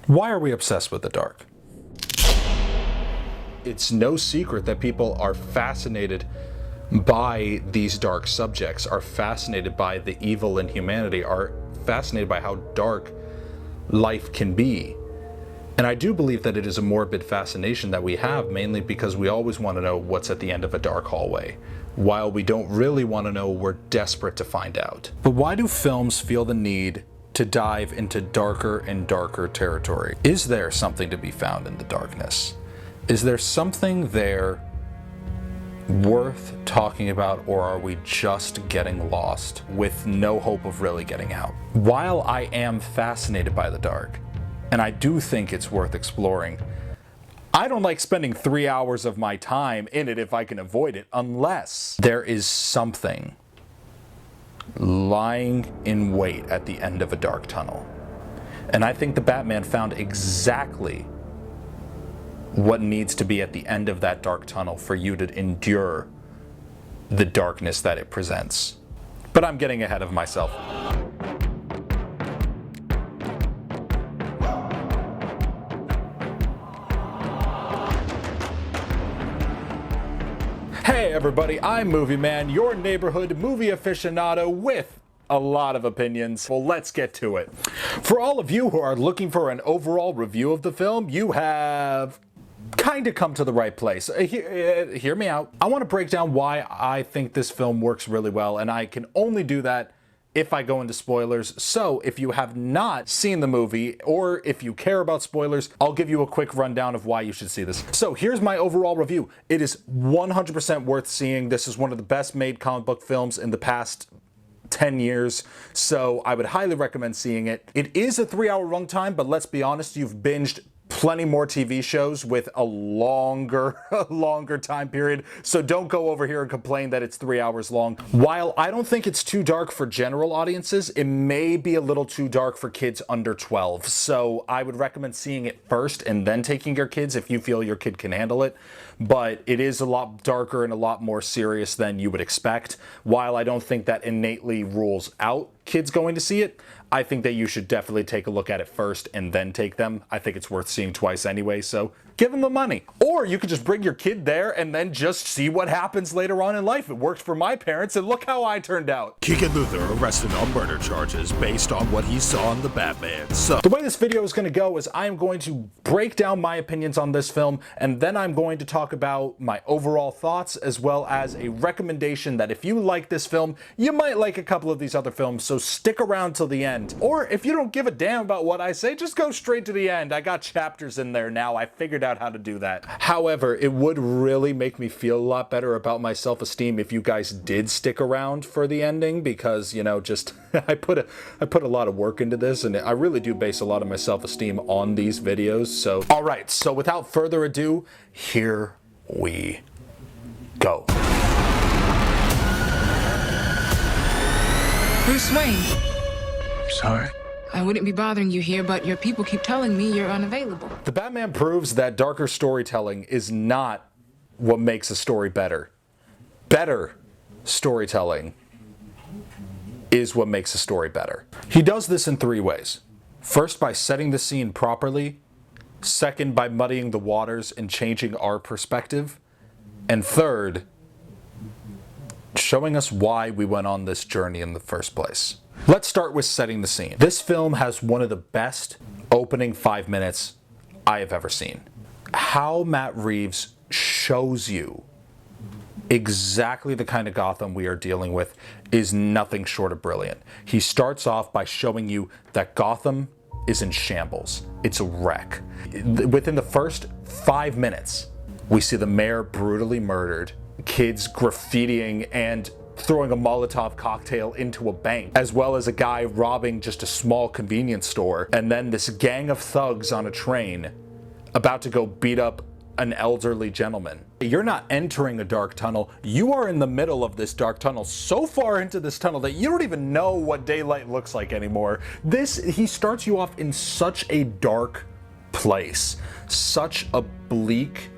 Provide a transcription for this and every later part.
Why are we obsessed with the dark? It's no secret that people are fascinated by these dark subjects, are fascinated by the evil in humanity, are fascinated by how dark life can be. And I do believe that it is a morbid fascination that we have, mainly because we always want to know what's at the end of a dark hallway. While we don't really want to know, we're desperate to find out. But why do films feel the need to dive into darker and darker territory? Is there something to be found in the darkness? Is there something there worth talking about, or are we just getting lost with no hope of really getting out? While I am fascinated by the dark, and I do think it's worth exploring, I don't like spending 3 hours of my time in it if I can avoid it, unless there is something lying in wait at the end of a dark tunnel. And I think the Batman found exactly what needs to be at the end of that dark tunnel for you to endure the darkness that it presents. But I'm getting ahead of myself. Hey everybody, I'm Movie Man, your neighborhood movie aficionado with a lot of opinions. Well, let's get to it. For all of you who are looking for an overall review of the film, you have kind of come to the right place. Hear me out. I want to break down why I think this film works really well, and I can only do that if I go into spoilers. So if you have not seen the movie, or if you care about spoilers, I'll give you a quick rundown of why you should see this. So here's my overall review. It is 100% worth seeing. This is one of the best made comic book films in the past 10 years, so I would highly recommend seeing it. It is a 3-hour runtime, but let's be honest, you've binged plenty more TV shows with a longer time period, so don't go over here and complain that it's 3 hours long. While I don't think it's too dark for general audiences, it may be a little too dark for kids under 12, so I would recommend seeing it first and then taking your kids if you feel your kid can handle it. But it is a lot darker and a lot more serious than you would expect. While I don't think that innately rules out kids going to see it, I think that you should definitely take a look at it first and then take them. I think it's worth seeing twice anyway, so give them the money. Or you could just bring your kid there and then just see what happens later on in life. It worked for my parents, and look how I turned out. Keegan Luther arrested on murder charges based on what he saw in the Batman. So the way this video is going to go is I'm going to break down my opinions on this film, and then I'm going to talk about my overall thoughts, as well as a recommendation that if you like this film, you might like a couple of these other films, so stick around till the end. Or if you don't give a damn about what I say, just go straight to the end. I got chapters in there now. I figured out how to do that. However, it would really make me feel a lot better about my self-esteem if you guys did stick around for the ending, because, you know, just I put a lot of work into this, and I really do base a lot of my self-esteem on these videos. So all right, so without further ado, here we go. Bruce Wayne. sorry. I wouldn't be bothering you here, but your people keep telling me you're unavailable. The Batman proves that darker storytelling is not what makes a story better. Better storytelling is what makes a story better. He does this in 3 ways. First, by setting the scene properly. Second, by muddying the waters and changing our perspective. And third, showing us why we went on this journey in the first place. Let's start with setting the scene. This film has one of the best opening 5 minutes I have ever seen. How Matt Reeves shows you exactly the kind of Gotham we are dealing with is nothing short of brilliant. He starts off by showing you that Gotham is in shambles. It's a wreck. Within the first 5 minutes, we see the mayor brutally murdered, kids graffitiing and throwing a Molotov cocktail into a bank, as well as a guy robbing just a small convenience store, and then this gang of thugs on a train about to go beat up an elderly gentleman. You're not entering a dark tunnel, you are in the middle of this dark tunnel, so far into this tunnel that you don't even know what daylight looks like anymore. He starts you off in such a dark place, such a bleak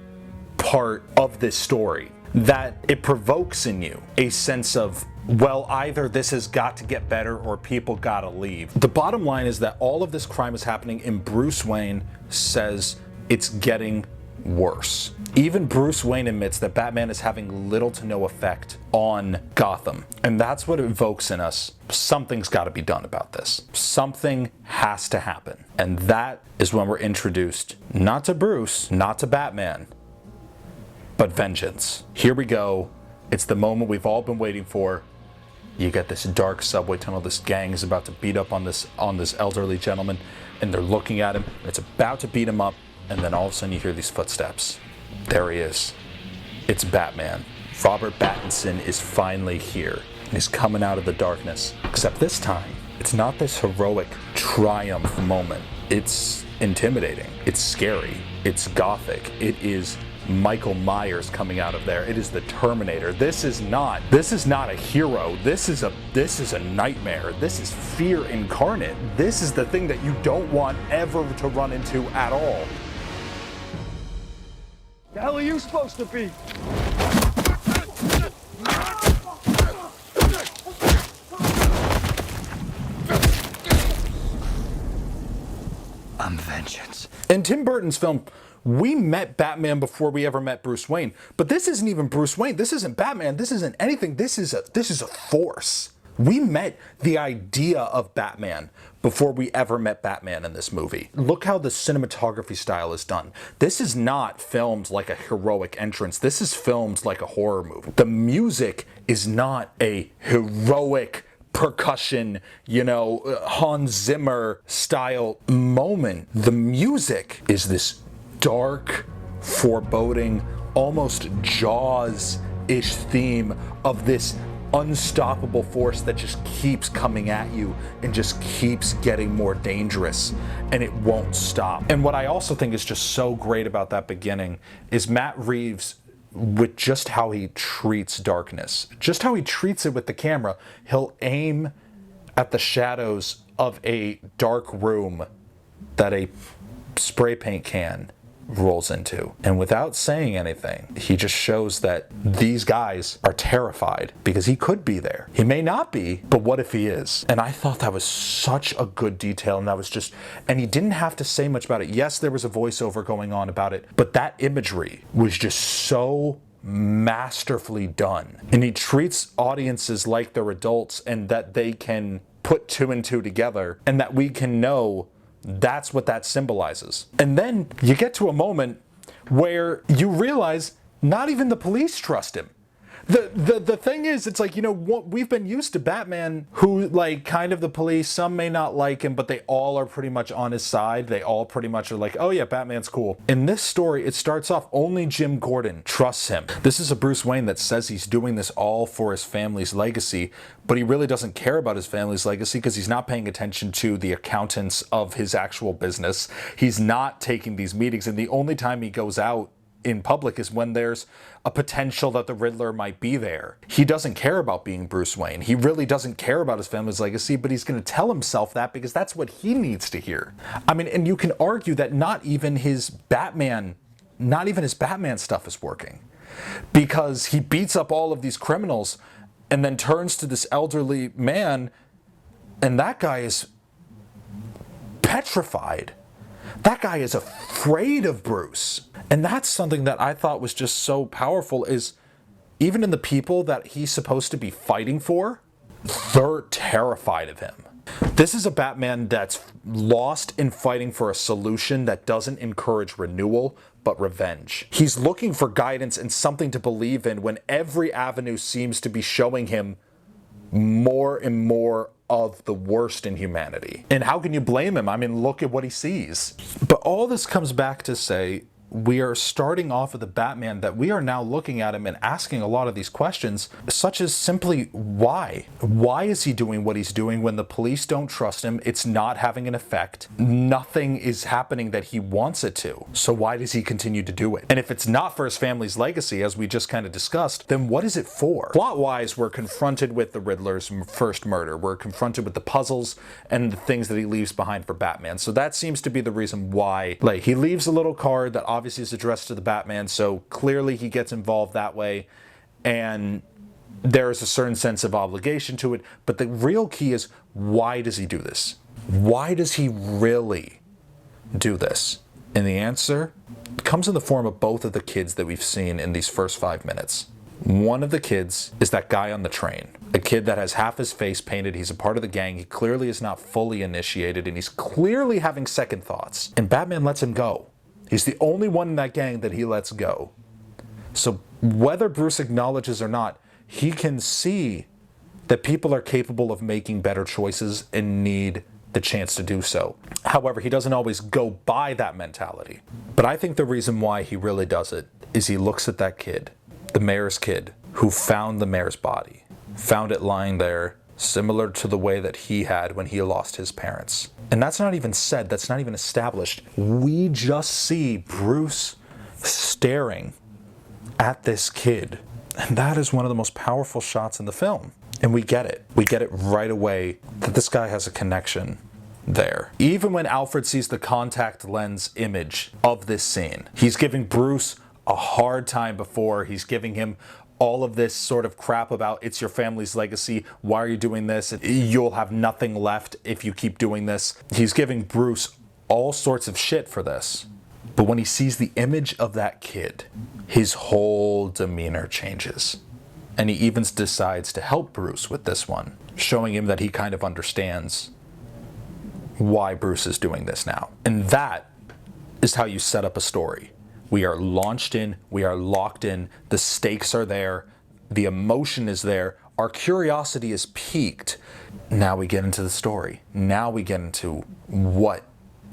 part of this story, that it provokes in you a sense of well, either this has got to get better or people gotta leave. The bottom line is that all of this crime is happening and Bruce Wayne says it's getting worse. Even Bruce Wayne admits that Batman is having little to no effect on Gotham. And that's what evokes in us, something's gotta be done about this. Something has to happen. And that is when we're introduced, not to Bruce, not to Batman, but vengeance. Here we go. It's the moment we've all been waiting for. You get this dark subway tunnel. This gang is about to beat up on this elderly gentleman, and they're looking at him. It's about to beat him up, and then all of a sudden you hear these footsteps. There he is. It's Batman. Robert Pattinson is finally here. And he's coming out of the darkness. Except this time, it's not this heroic triumph moment. It's intimidating. It's scary. It's gothic. It is Michael Myers coming out of there. It is the Terminator. This is not a hero. This is a nightmare. This is fear incarnate. This is the thing that you don't want ever to run into at all. The hell are you supposed to be? I'm vengeance. In Tim Burton's film, we met Batman before we ever met Bruce Wayne. But this isn't even Bruce Wayne. This isn't Batman. This isn't anything. This is a force. We met the idea of Batman before we ever met Batman in this movie. Look how the cinematography style is done. This is not filmed like a heroic entrance. This is filmed like a horror movie. The music is not a heroic percussion, Hans Zimmer style moment. The music is this dark, foreboding, almost Jaws-ish theme of this unstoppable force that just keeps coming at you and just keeps getting more dangerous, and it won't stop. And what I also think is just so great about that beginning is Matt Reeves, with just how he treats darkness, just how he treats it with the camera. He'll aim at the shadows of a dark room that a spray paint can rolls into. And without saying anything, he just shows that these guys are terrified because he could be there. He may not be, but what if he is? And I thought that was such a good detail, and he didn't have to say much about it. Yes, there was a voiceover going on about it, but that imagery was just so masterfully done. And he treats audiences like they're adults and that they can put two and two together and that we can know that's what that symbolizes. And then you get to a moment where you realize not even the police trust him. The thing is, it's like, we've been used to Batman, who, kind of the police, some may not like him, but they all are pretty much on his side. They all pretty much are like, oh yeah, Batman's cool. In this story, it starts off only Jim Gordon trusts him. This is a Bruce Wayne that says he's doing this all for his family's legacy, but he really doesn't care about his family's legacy because he's not paying attention to the accountants of his actual business. He's not taking these meetings, and the only time he goes out in public is when there's a potential that the Riddler might be there. He doesn't care about being Bruce Wayne. He really doesn't care about his family's legacy, but he's going to tell himself that because that's what he needs to hear. I mean, and you can argue that not even his Batman stuff is working, because he beats up all of these criminals and then turns to this elderly man, and that guy is petrified. That guy is afraid of Bruce. And that's something that I thought was just so powerful, is even in the people that he's supposed to be fighting for, they're terrified of him. This is a Batman that's lost in fighting for a solution that doesn't encourage renewal, but revenge. He's looking for guidance and something to believe in when every avenue seems to be showing him more and more of the worst in humanity. And how can you blame him? I mean, look at what he sees. But all this comes back to say, we are starting off with a Batman that we are now looking at him and asking a lot of these questions, such as simply why? Why is he doing what he's doing when the police don't trust him? It's not having an effect. Nothing is happening that he wants it to. So why does he continue to do it? And if it's not for his family's legacy, as we just kind of discussed, then what is it for? Plot-wise, we're confronted with the Riddler's first murder. We're confronted with the puzzles and the things that he leaves behind for Batman. So that seems to be the reason why. Like, he leaves a little card that obviously is addressed to the Batman, so clearly he gets involved that way. And there is a certain sense of obligation to it, but the real key is, why does he do this? Why does he really do this? And the answer comes in the form of both of the kids that we've seen in these first 5 minutes. One of the kids is that guy on the train, a kid that has half his face painted. He's a part of the gang. He clearly is not fully initiated, and he's clearly having second thoughts. And Batman lets him go. He's the only one in that gang that he lets go. So whether Bruce acknowledges or not, he can see that people are capable of making better choices and need the chance to do so. However, he doesn't always go by that mentality. But I think the reason why he really does it is he looks at that kid, the mayor's kid, who found the mayor's body, found it lying there, similar to the way that he had when he lost his parents. And that's not even said, that's not even established. We just see Bruce staring at this kid. And that is one of the most powerful shots in the film. And we get it. We get it right away that this guy has a connection there. Even when Alfred sees the contact lens image of this scene, he's giving Bruce a hard time before. He's giving him all of this sort of crap about, it's your family's legacy, why are you doing this? You'll have nothing left if you keep doing this. He's giving Bruce all sorts of shit for this. But when he sees the image of that kid, his whole demeanor changes. And he even decides to help Bruce with this one, showing him that he kind of understands why Bruce is doing this now. And that is how you set up a story. We are launched in, we are locked in, the stakes are there, the emotion is there, our curiosity is piqued. Now we get into the story. Now we get into, what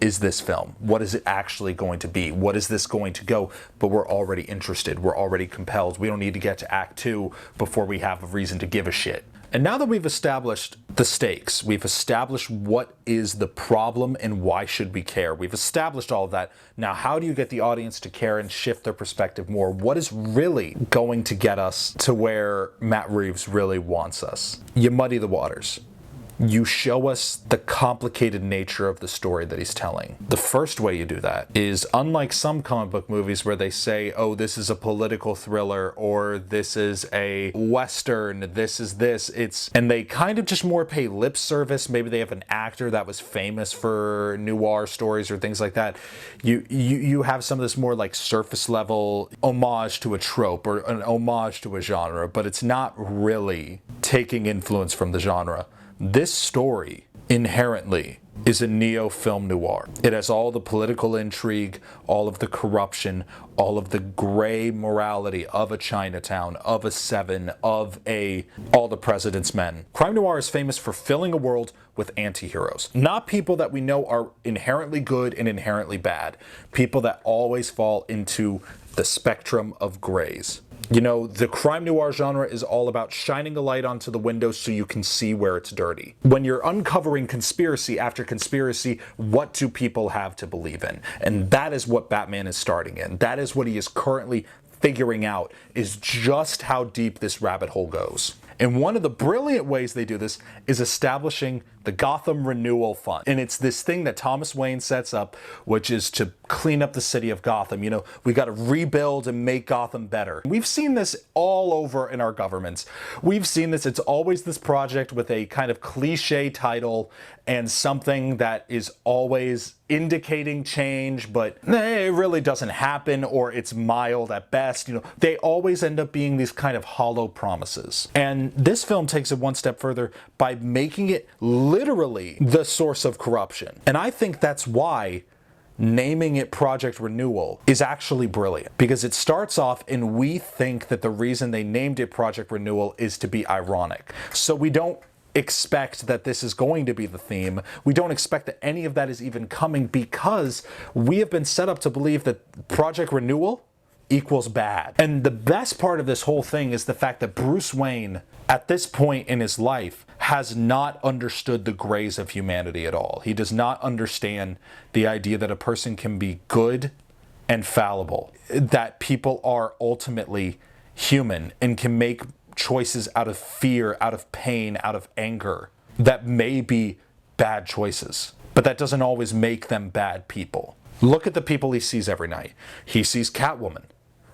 is this film? What is it actually going to be? What is this going to go? But we're already interested. We're already compelled. We don't need to get to Act 2 before we have a reason to give a shit. And now that we've established the stakes, we've established what is the problem and why should we care, we've established all of that. Now, how do you get the audience to care and shift their perspective more? What is really going to get us to where Matt Reeves really wants us? You muddy the waters. You show us the complicated nature of the story that he's telling. The first way you do that is, unlike some comic book movies where they say, oh, this is a political thriller, or this is a Western, this is this, and they kind of just more pay lip service. Maybe they have an actor that was famous for noir stories or things like that. You have some of this more like surface level homage to a trope or an homage to a genre, but it's not really taking influence from the genre. This story inherently is a neo-film noir. It has all the political intrigue, all of the corruption, all of the gray morality of a Chinatown, of a Seven, of All the President's Men. Crime noir is famous for filling a world with anti-heroes. Not people that we know are inherently good and inherently bad. People that always fall into the spectrum of grays. You know, the crime noir genre is all about shining a light onto the window so you can see where it's dirty. When you're uncovering conspiracy after conspiracy, what do people have to believe in? And that is what Batman is starting in. That is what he is currently figuring out, is just how deep this rabbit hole goes. And one of the brilliant ways they do this is establishing the Gotham Renewal Fund. And it's this thing that Thomas Wayne sets up, which is to clean up the city of Gotham. You know, we got to rebuild and make Gotham better. We've seen this all over in our governments. We've seen this. It's always this project with a kind of cliche title and something that is always indicating change, but it really doesn't happen, or it's mild at best. You know, they always end up being these kind of hollow promises. And this film takes it one step further by making it literally the source of corruption. And I think that's why naming it Project Renewal is actually brilliant, because it starts off and we think that the reason they named it Project Renewal is to be ironic. So we don't expect that this is going to be the theme. We don't expect that any of that is even coming, because we have been set up to believe that Project Renewal equals bad. And the best part of this whole thing is the fact that Bruce Wayne, at this point in his life, has not understood the grays of humanity at all. He does not understand the idea that a person can be good and fallible, that people are ultimately human and can make choices out of fear, out of pain, out of anger, that may be bad choices, but that doesn't always make them bad people. Look at the people he sees every night. He sees Catwoman.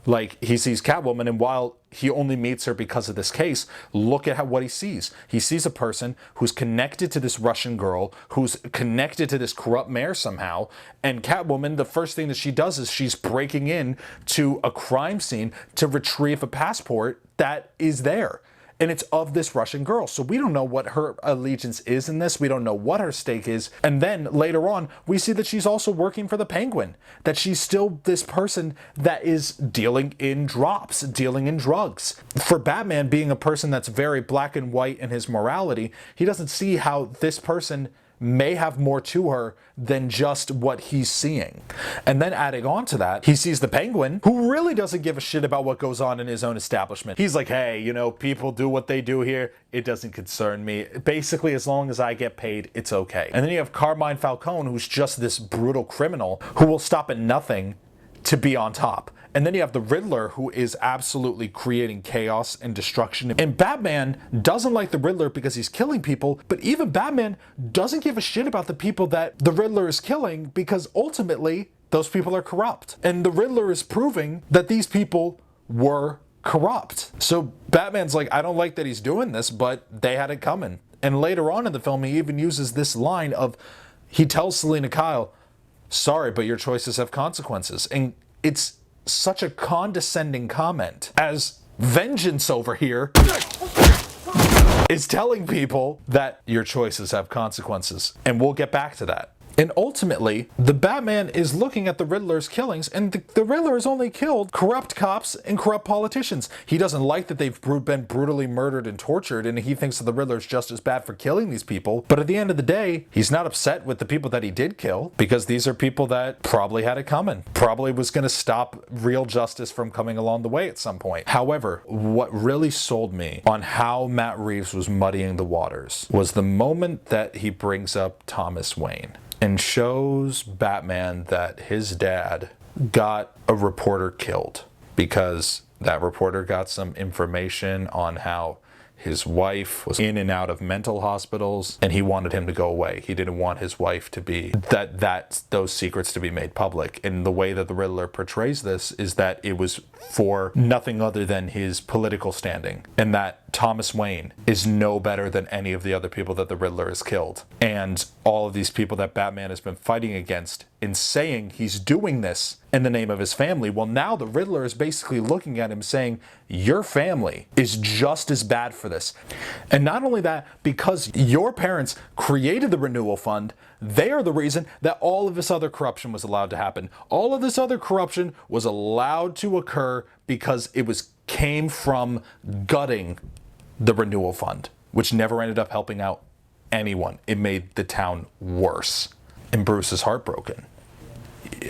Like, he sees Catwoman, and while he only meets her because of this case, look at what he sees. He sees a person who's connected to this Russian girl, who's connected to this corrupt mayor somehow, and Catwoman, the first thing that she does is she's breaking in to a crime scene to retrieve a passport that is there. And it's of this Russian girl. So we don't know what her allegiance is in this. We don't know what her stake is. And then later on, we see that she's also working for the Penguin. That she's still this person that is dealing in drops, dealing in drugs. For Batman being a person that's very black and white in his morality, he doesn't see how this person may have more to her than just what he's seeing. And then adding on to that, he sees the Penguin, who really doesn't give a shit about what goes on in his own establishment. He's like, hey, you know, people do what they do here. It doesn't concern me. Basically, as long as I get paid, it's okay. And then you have Carmine Falcone, who's just this brutal criminal who will stop at nothing to be on top. And then you have the Riddler, who is absolutely creating chaos and destruction. And Batman doesn't like the Riddler because he's killing people, but even Batman doesn't give a shit about the people that the Riddler is killing because ultimately those people are corrupt. And the Riddler is proving that these people were corrupt. So Batman's like, I don't like that he's doing this, but they had it coming. And later on in the film, he even uses this line of, he tells Selina Kyle, sorry, but your choices have consequences. And it's such a condescending comment as Vengeance over here is telling people that your choices have consequences. And we'll get back to that. And ultimately, the Batman is looking at the Riddler's killings, and the Riddler has only killed corrupt cops and corrupt politicians. He doesn't like that they've been brutally murdered and tortured, and he thinks that the Riddler's just as bad for killing these people. But at the end of the day, he's not upset with the people that he did kill, because these are people that probably had it coming. Probably was going to stop real justice from coming along the way at some point. However, what really sold me on how Matt Reeves was muddying the waters was the moment that he brings up Thomas Wayne and shows Batman that his dad got a reporter killed because that reporter got some information on how his wife was in and out of mental hospitals, and he wanted him to go away. He didn't want his wife to be those secrets to be made public. And the way that the Riddler portrays this is that it was for nothing other than his political standing, and that Thomas Wayne is no better than any of the other people that the Riddler has killed. And all of these people that Batman has been fighting against in saying he's doing this in the name of his family. Well, now the Riddler is basically looking at him saying, your family is just as bad for this. And not only that, because your parents created the renewal fund, they are the reason that all of this other corruption was allowed to happen. All of this other corruption was allowed to occur because it came from gutting the renewal fund, which never ended up helping out anyone. It made the town worse. And Bruce is heartbroken.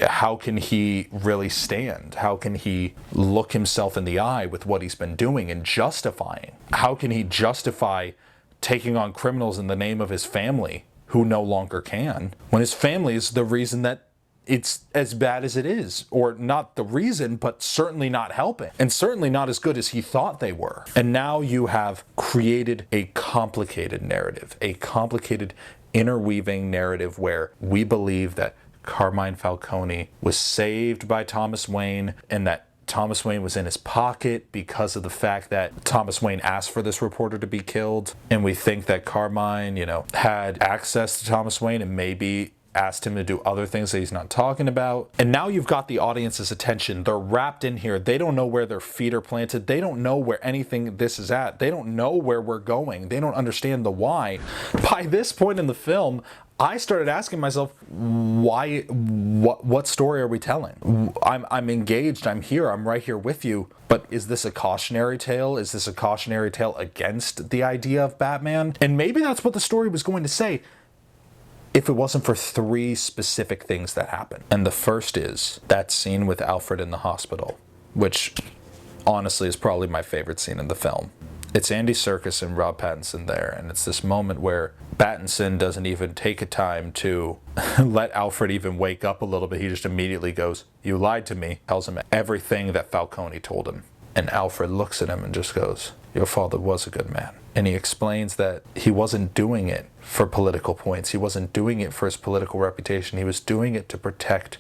How can he really stand? How can he look himself in the eye with what he's been doing and justifying? How can he justify taking on criminals in the name of his family who no longer can, when his family is the reason that it's as bad as it is? Or not the reason, but certainly not helping, and certainly not as good as he thought they were. And now you have created a complicated narrative, a complicated interweaving narrative where we believe that Carmine Falcone was saved by Thomas Wayne, and that Thomas Wayne was in his pocket because of the fact that Thomas Wayne asked for this reporter to be killed. And we think that Carmine, had access to Thomas Wayne and maybe asked him to do other things that he's not talking about. And now you've got the audience's attention. They're wrapped in here. They don't know where their feet are planted. They don't know where anything this is at. They don't know where we're going. They don't understand the why. By this point in the film, I started asking myself, why, what story are we telling? I'm engaged, I'm here, I'm right here with you, but is this a cautionary tale? Is this a cautionary tale against the idea of Batman? And maybe that's what the story was going to say, if it wasn't for three specific things that happen. And the first is that scene with Alfred in the hospital, which honestly is probably my favorite scene in the film. It's Andy Serkis and Rob Pattinson there, and it's this moment where Pattinson doesn't even take a time to let Alfred even wake up a little bit. He just immediately goes, "You lied to me," tells him everything that Falcone told him. And Alfred looks at him and just goes, "Your father was a good man." And he explains that he wasn't doing it for political points. He wasn't doing it for his political reputation. He was doing it to protect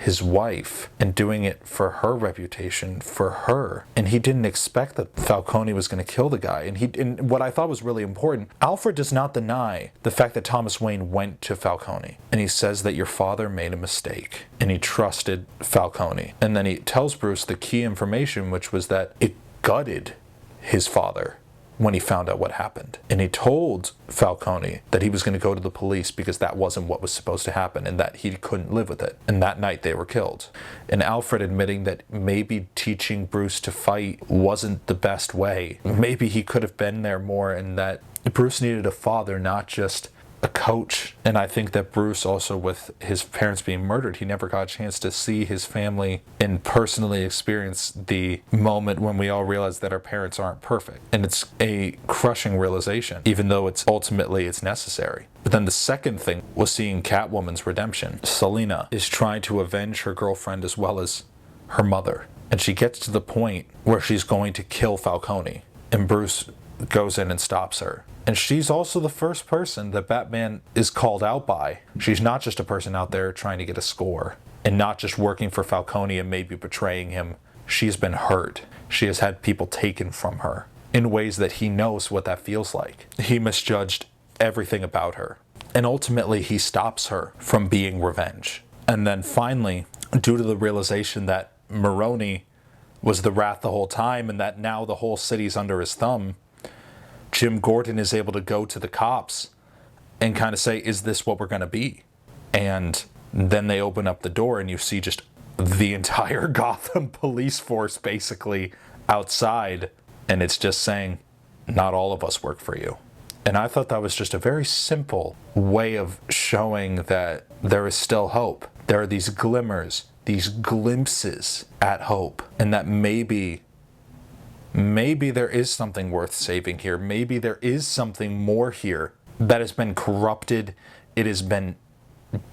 his wife and doing it for her reputation, for her. And he didn't expect that Falcone was going to kill the guy. And what I thought was really important, Alfred does not deny the fact that Thomas Wayne went to Falcone. And he says that your father made a mistake and he trusted Falcone. And then he tells Bruce the key information, which was that it gutted his father when he found out what happened. And he told Falcone that he was going to go to the police because that wasn't what was supposed to happen and that he couldn't live with it. And that night they were killed. And Alfred admitting that maybe teaching Bruce to fight wasn't the best way. Maybe he could have been there more, and that Bruce needed a father, not just a coach. And I think that Bruce also, with his parents being murdered, he never got a chance to see his family and personally experience the moment when we all realize that our parents aren't perfect. And it's a crushing realization, even though it's necessary. But then the second thing was seeing Catwoman's redemption. Selina is trying to avenge her girlfriend as well as her mother. And she gets to the point where she's going to kill Falcone. And Bruce goes in and stops her. And she's also the first person that Batman is called out by. She's not just a person out there trying to get a score and not just working for Falcone and maybe betraying him. She's been hurt. She has had people taken from her in ways that he knows what that feels like. He misjudged everything about her. And ultimately, he stops her from being revenge. And then finally, due to the realization that Maroni was the rat the whole time and that now the whole city's under his thumb, Jim Gordon is able to go to the cops and kind of say, is this what we're going to be? And then they open up the door and you see just the entire Gotham police force basically outside. And it's just saying, not all of us work for you. And I thought that was just a very simple way of showing that there is still hope. There are these glimmers, these glimpses at hope. And that maybe there is something worth saving here. Maybe there is something more here that has been corrupted. It has been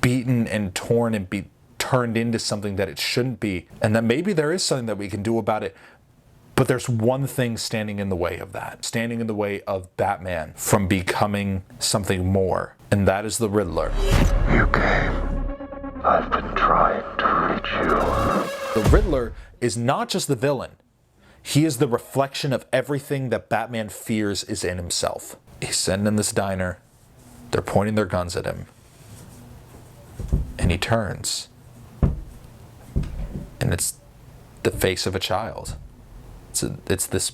beaten and torn and turned into something that it shouldn't be. And that maybe there is something that we can do about it. But there's one thing standing in the way of that. Standing in the way of Batman from becoming something more. And that is the Riddler. You came. I've been trying to reach you. The Riddler is not just the villain. He is the reflection of everything that Batman fears is in himself. He's sitting in this diner. They're pointing their guns at him. And he turns. And it's the face of a child. It's this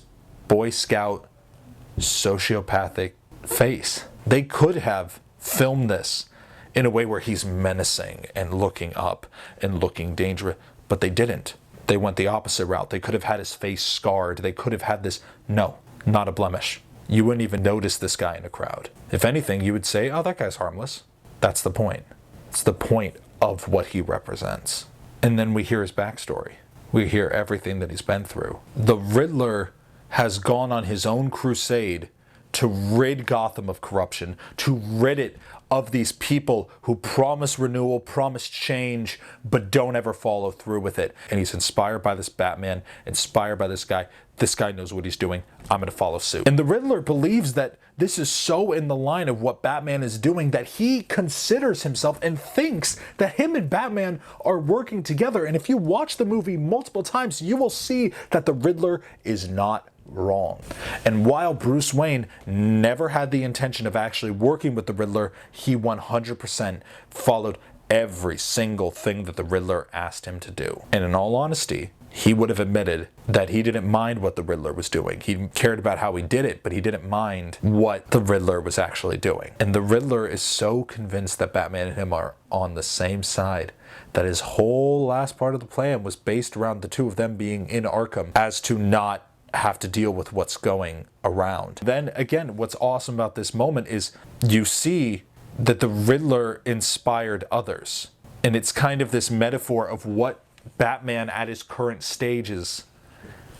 Boy Scout, sociopathic face. They could have filmed this in a way where he's menacing and looking up and looking dangerous, but they didn't. They went the opposite route. They could have had his face scarred. They could have had this. No, not a blemish. You wouldn't even notice this guy in a crowd. If anything, you would say, oh, that guy's harmless. That's the point. It's the point of what he represents. And then we hear his backstory. We hear everything that he's been through. The Riddler has gone on his own crusade to rid Gotham of corruption, to rid it of these people who promise renewal, promise change, but don't ever follow through with it. And he's inspired by this Batman, inspired by this guy. This guy knows what he's doing. I'm going to follow suit. And the Riddler believes that this is so in the line of what Batman is doing that he considers himself and thinks that him and Batman are working together. And if you watch the movie multiple times, you will see that the Riddler is not wrong. And while Bruce Wayne never had the intention of actually working with the Riddler, he 100% followed every single thing that the Riddler asked him to do. And in all honesty, he would have admitted that he didn't mind what the Riddler was doing. He cared about how he did it, but he didn't mind what the Riddler was actually doing. And the Riddler is so convinced that Batman and him are on the same side that his whole last part of the plan was based around the two of them being in Arkham as to not have to deal with what's going around. Then again, what's awesome about this moment is you see that the Riddler inspired others. And it's kind of this metaphor of what Batman at his current stages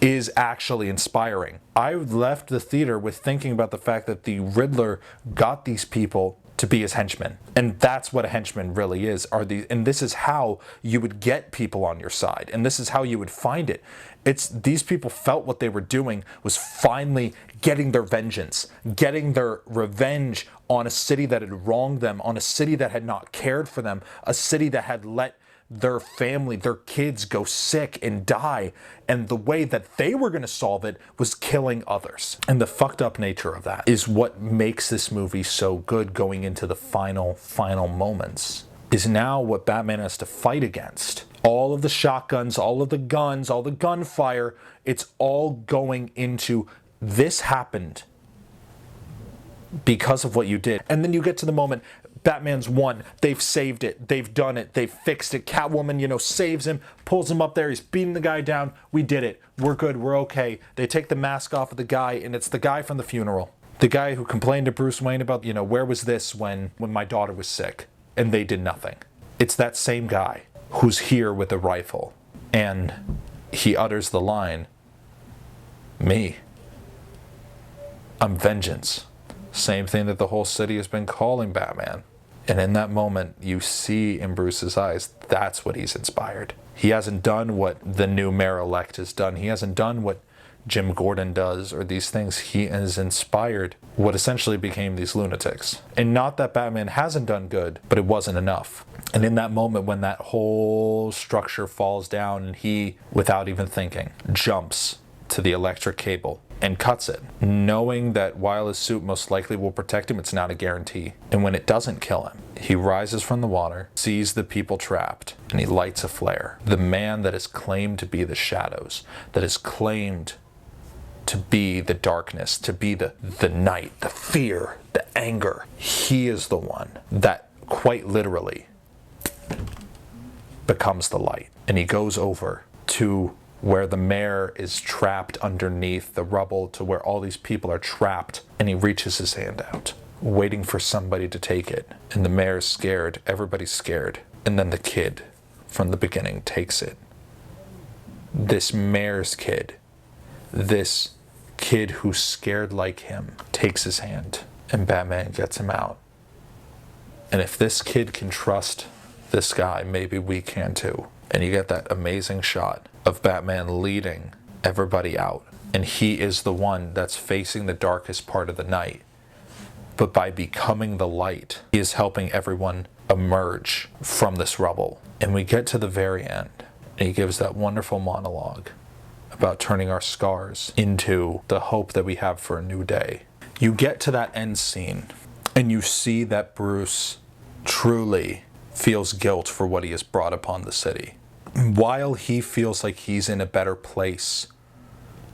is actually inspiring. I left the theater with thinking about the fact that the Riddler got these people to be his henchmen. And that's what a henchman really is. And this is how you would get people on your side. And this is how you would find it. It's these people felt what they were doing was finally getting their vengeance, getting their revenge on a city that had wronged them, on a city that had not cared for them, a city that had let their family, their kids go sick and die, and the way that they were going to solve it was killing others. And the fucked up nature of that is what makes this movie so good going into the final moments, is now what Batman has to fight against. All of the shotguns, all of the guns, all the gunfire, it's all going into this happened because of what you did. And then you get to the moment, Batman's won, they've saved it, they've done it, they've fixed it. Catwoman, saves him, pulls him up there, he's beating the guy down, we did it, we're good, we're okay. They take the mask off of the guy, and it's the guy from the funeral. The guy who complained to Bruce Wayne about, where was this when my daughter was sick? And they did nothing. It's that same guy who's here with a rifle. And he utters the line, "Me. I'm vengeance." Same thing that the whole city has been calling Batman. And in that moment, you see in Bruce's eyes, that's what he's inspired. He hasn't done what the new mayor-elect has done. He hasn't done what Jim Gordon does or these things. He has inspired what essentially became these lunatics. And not that Batman hasn't done good, but it wasn't enough. And in that moment when that whole structure falls down and he, without even thinking, jumps to the electric cable and cuts it, knowing that while his suit most likely will protect him, it's not a guarantee. And when it doesn't kill him, he rises from the water, sees the people trapped, and he lights a flare. The man that is claimed to be the shadows, that is claimed to be the darkness, to be the night, the fear, the anger, he is the one that quite literally becomes the light. And he goes over to where the mayor is trapped underneath the rubble, to where all these people are trapped, and he reaches his hand out, waiting for somebody to take it. And the mayor's scared, everybody's scared. And then the kid from the beginning takes it. This mayor's kid, this kid who's scared like him, takes his hand, and Batman gets him out. And if this kid can trust this guy, maybe we can too. And you get that amazing shot of Batman leading everybody out. And he is the one that's facing the darkest part of the night. But by becoming the light, he is helping everyone emerge from this rubble. And we get to the very end, and he gives that wonderful monologue about turning our scars into the hope that we have for a new day. You get to that end scene, and you see that Bruce truly feels guilt for what he has brought upon the city. While he feels like he's in a better place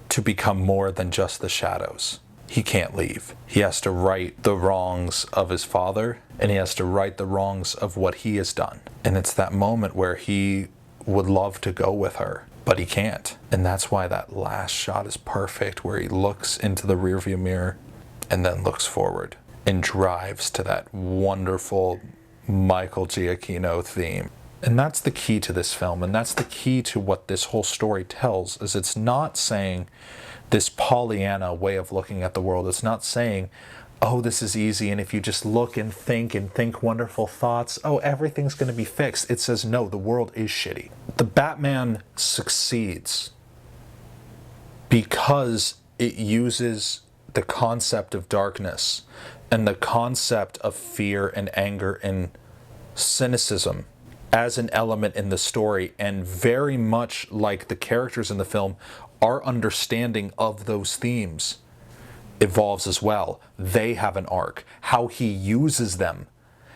to become more than just the shadows, he can't leave. He has to right the wrongs of his father, and he has to right the wrongs of what he has done. And it's that moment where he would love to go with her, but he can't. And that's why that last shot is perfect, where he looks into the rearview mirror and then looks forward and drives to that wonderful Michael Giacchino theme. And that's the key to this film, and that's the key to what this whole story tells, is it's not saying this Pollyanna way of looking at the world. It's not saying, oh, this is easy, and if you just look and think wonderful thoughts, oh, everything's going to be fixed. It says, no, the world is shitty. The Batman succeeds because it uses the concept of darkness and the concept of fear and anger and cynicism as an element in the story, and very much like the characters in the film, our understanding of those themes evolves as well. They have an arc. How he uses them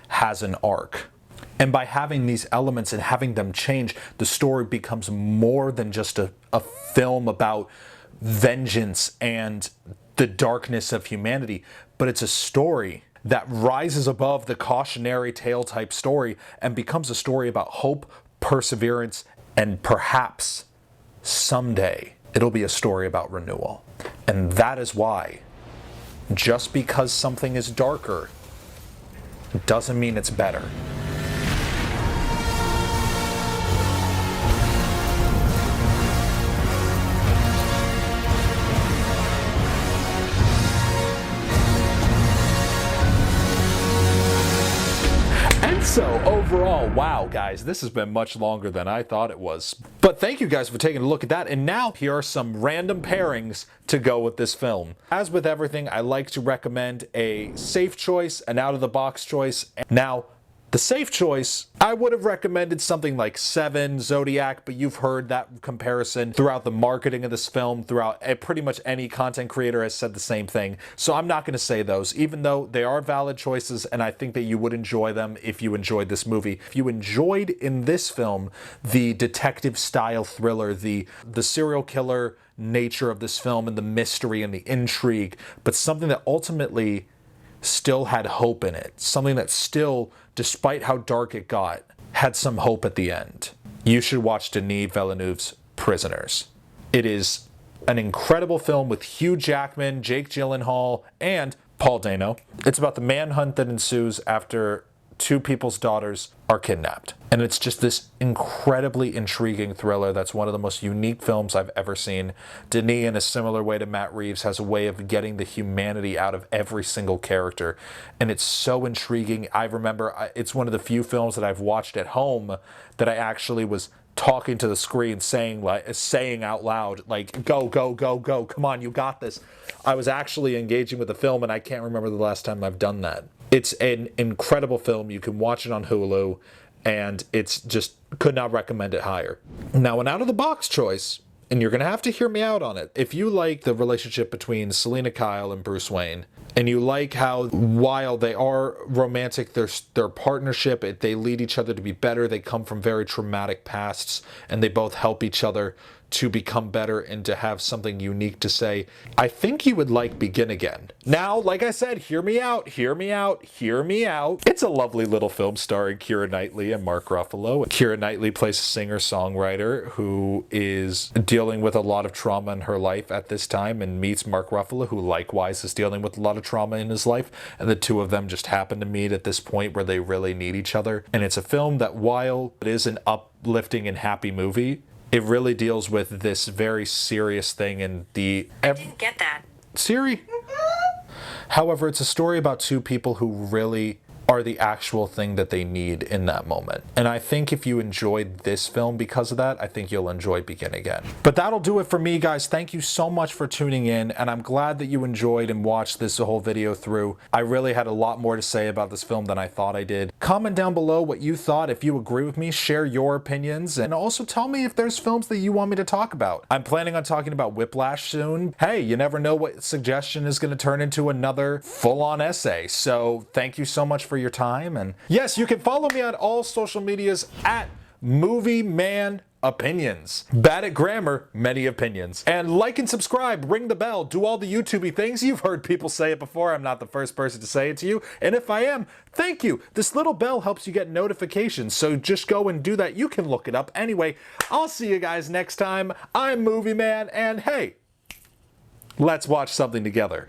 has an arc. And by having these elements and having them change, the story becomes more than just a film about vengeance and the darkness of humanity, but it's a story that rises above the cautionary tale type story and becomes a story about hope, perseverance, and perhaps someday it'll be a story about renewal. And that is why, just because something is darker doesn't mean it's better. So overall, wow, guys, this has been much longer than I thought it was. But thank you guys for taking a look at that. And now here are some random pairings to go with this film. As with everything, I like to recommend a safe choice, an out-of-the-box choice. Now, The safe choice, I would have recommended something like Seven, Zodiac, but you've heard that comparison throughout the marketing of this film, throughout pretty much any content creator has said the same thing. So I'm not going to say those, even though they are valid choices, and I think that you would enjoy them if you enjoyed this movie. If you enjoyed in this film the detective style thriller, the serial killer nature of this film and the mystery and the intrigue, but something that ultimately still had hope in it. Something that still, despite how dark it got, had some hope at the end. You should watch Denis Villeneuve's Prisoners. It is an incredible film with Hugh Jackman, Jake Gyllenhaal, and Paul Dano. It's about the manhunt that ensues after two people's daughters are kidnapped. And it's just this incredibly intriguing thriller that's one of the most unique films I've ever seen. Denis, in a similar way to Matt Reeves, has a way of getting the humanity out of every single character. And it's so intriguing. I remember it's one of the few films that I've watched at home that I actually was talking to the screen, saying out loud, like, go, go, go, go, come on, you got this. I was actually engaging with the film, and I can't remember the last time I've done that. It's an incredible film. You can watch it on Hulu, and it's just, could not recommend it higher. Now, an out-of-the-box choice, and you're going to have to hear me out on it. If you like the relationship between Selena Kyle and Bruce Wayne, and you like how, while they are romantic, their partnership, they lead each other to be better. They come from very traumatic pasts, and they both help each other to become better and to have something unique to say. I think you would like Begin Again. Now, like I said, hear me out, hear me out, hear me out. It's a lovely little film starring Keira Knightley and Mark Ruffalo. Keira Knightley plays a singer-songwriter who is dealing with a lot of trauma in her life at this time and meets Mark Ruffalo, who likewise is dealing with a lot of trauma in his life. And the two of them just happen to meet at this point where they really need each other. And it's a film that, while it is an uplifting and happy movie, it really deals with this very serious thing and I didn't get that. Siri. However, it's a story about two people who really are the actual thing that they need in that moment. And I think if you enjoyed this film because of that, I think you'll enjoy Begin Again. But that'll do it for me, guys. Thank you so much for tuning in, and I'm glad that you enjoyed and watched this whole video through. I really had a lot more to say about this film than I thought I did. Comment down below what you thought. If you agree with me, share your opinions, and also tell me if there's films that you want me to talk about. I'm planning on talking about Whiplash soon. Hey, you never know what suggestion is going to turn into another full-on essay. So thank you so much for your time. And yes, you can follow me on all social medias at Movie Man Opinions. Bad at grammar, many opinions. And like and subscribe, ring the bell, do all the YouTubey things. You've heard people say it before. I'm not the first person to say it to you. And if I am, thank you. This little bell helps you get notifications. So just go and do that. You can look it up. Anyway, I'll see you guys next time. I'm Movie Man, and hey, let's watch something together.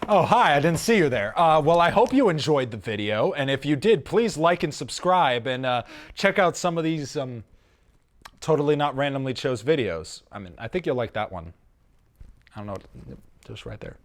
Oh, hi, I didn't see you there. Well, I hope you enjoyed the video, and if you did, please like and subscribe, and check out some of these totally not randomly chose videos. I mean, I think you'll like that one. I don't know, just right there.